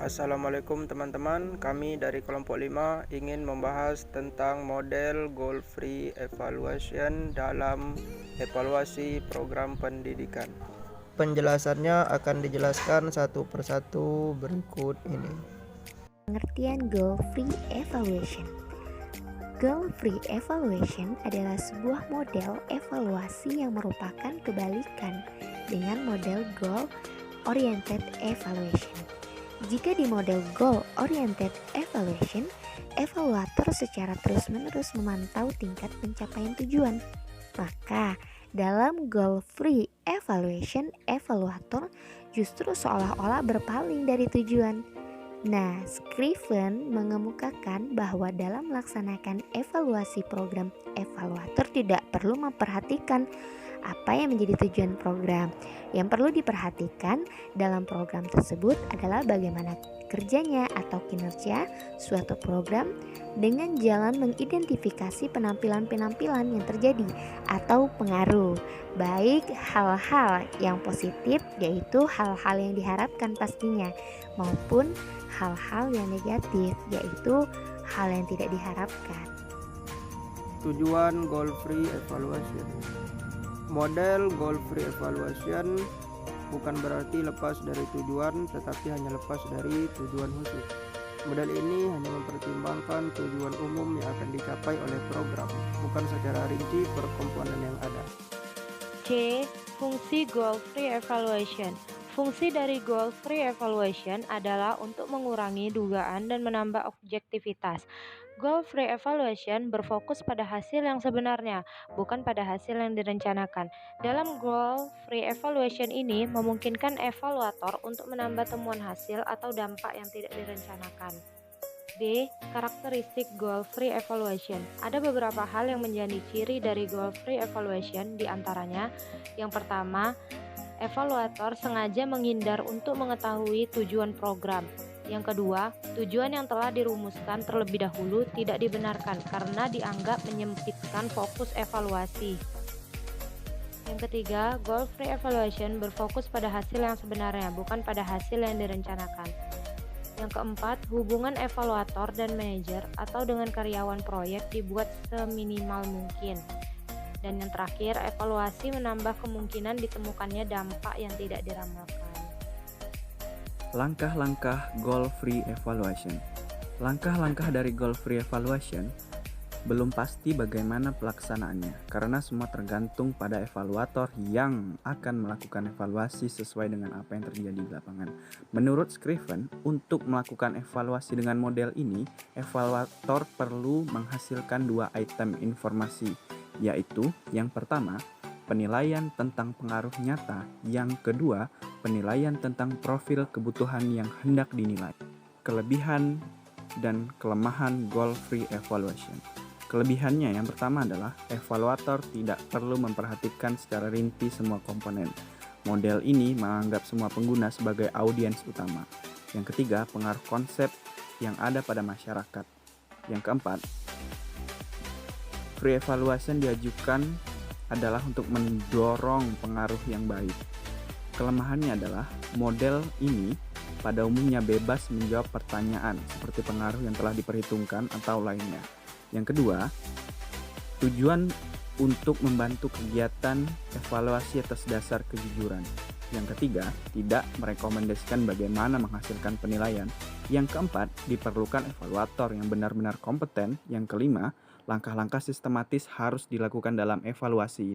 Assalamualaikum teman-teman, kami dari kelompok 5 ingin membahas tentang model goal free evaluation dalam evaluasi program pendidikan. Penjelasannya akan dijelaskan satu persatu berikut ini. Pengertian goal free evaluation. Goal free evaluation adalah sebuah model evaluasi yang merupakan kebalikan dengan model goal oriented evaluation. Jika di model goal oriented evaluation, evaluator secara terus-menerus memantau tingkat pencapaian tujuan. Maka, dalam goal free evaluation, evaluator justru seolah-olah berpaling dari tujuan. Nah, Scriven mengemukakan bahwa dalam melaksanakan evaluasi program, evaluator tidak perlu memperhatikan apa yang menjadi tujuan program. Yang perlu diperhatikan dalam program tersebut adalah bagaimana kerjanya atau kinerja suatu program dengan jalan mengidentifikasi penampilan-penampilan yang terjadi atau pengaruh, baik hal-hal yang positif yaitu hal-hal yang diharapkan pastinya, maupun hal-hal yang negatif yaitu hal yang tidak diharapkan. Tujuan goal free evaluation. Model goal free evaluation bukan berarti lepas dari tujuan, tetapi hanya lepas dari tujuan khusus. Model ini hanya mempertimbangkan tujuan umum yang akan dicapai oleh program, bukan secara rinci per komponen yang ada. C. Fungsi goal free evaluation. Fungsi dari goal free evaluation adalah untuk mengurangi dugaan dan menambah objektivitas. Goal free evaluation berfokus pada hasil yang sebenarnya, bukan pada hasil yang direncanakan. Dalam goal free evaluation ini memungkinkan evaluator untuk menambah temuan hasil atau dampak yang tidak direncanakan. B. Karakteristik goal free evaluation. Ada beberapa hal yang menjadi ciri dari goal free evaluation, di antaranya yang pertama, evaluator sengaja menghindar untuk mengetahui tujuan program. Yang kedua, tujuan yang telah dirumuskan terlebih dahulu tidak dibenarkan karena dianggap menyempitkan fokus evaluasi. Yang ketiga, goal free evaluation berfokus pada hasil yang sebenarnya, bukan pada hasil yang direncanakan. Yang keempat, hubungan evaluator dan manajer atau dengan karyawan proyek dibuat seminimal mungkin. Dan yang terakhir, evaluasi menambah kemungkinan ditemukannya dampak yang tidak diramalkan. Langkah-langkah goal free evaluation. Langkah-langkah dari goal free evaluation belum pasti bagaimana pelaksanaannya, karena semua tergantung pada evaluator yang akan melakukan evaluasi sesuai dengan apa yang terjadi di lapangan. Menurut Scriven, untuk melakukan evaluasi dengan model ini, evaluator perlu menghasilkan 2 item informasi, yaitu yang pertama, penilaian tentang pengaruh nyata, yang kedua, penilaian tentang profil kebutuhan yang hendak dinilai. Kelebihan dan kelemahan goal free evaluation. Kelebihannya yang pertama adalah evaluator tidak perlu memperhatikan secara rinci semua komponen. Model ini menganggap semua pengguna sebagai audiens utama. Yang ketiga, pengaruh konsep yang ada pada masyarakat. Yang keempat, free evaluation diajukan adalah untuk mendorong pengaruh yang baik. Kelemahannya adalah model ini pada umumnya bebas menjawab pertanyaan seperti pengaruh yang telah diperhitungkan atau lainnya. Yang kedua, tujuan untuk membantu kegiatan evaluasi atas dasar kejujuran. Yang ketiga, tidak merekomendasikan bagaimana menghasilkan penilaian. Yang keempat, diperlukan evaluator yang benar-benar kompeten. Yang kelima, langkah-langkah sistematis harus dilakukan dalam evaluasi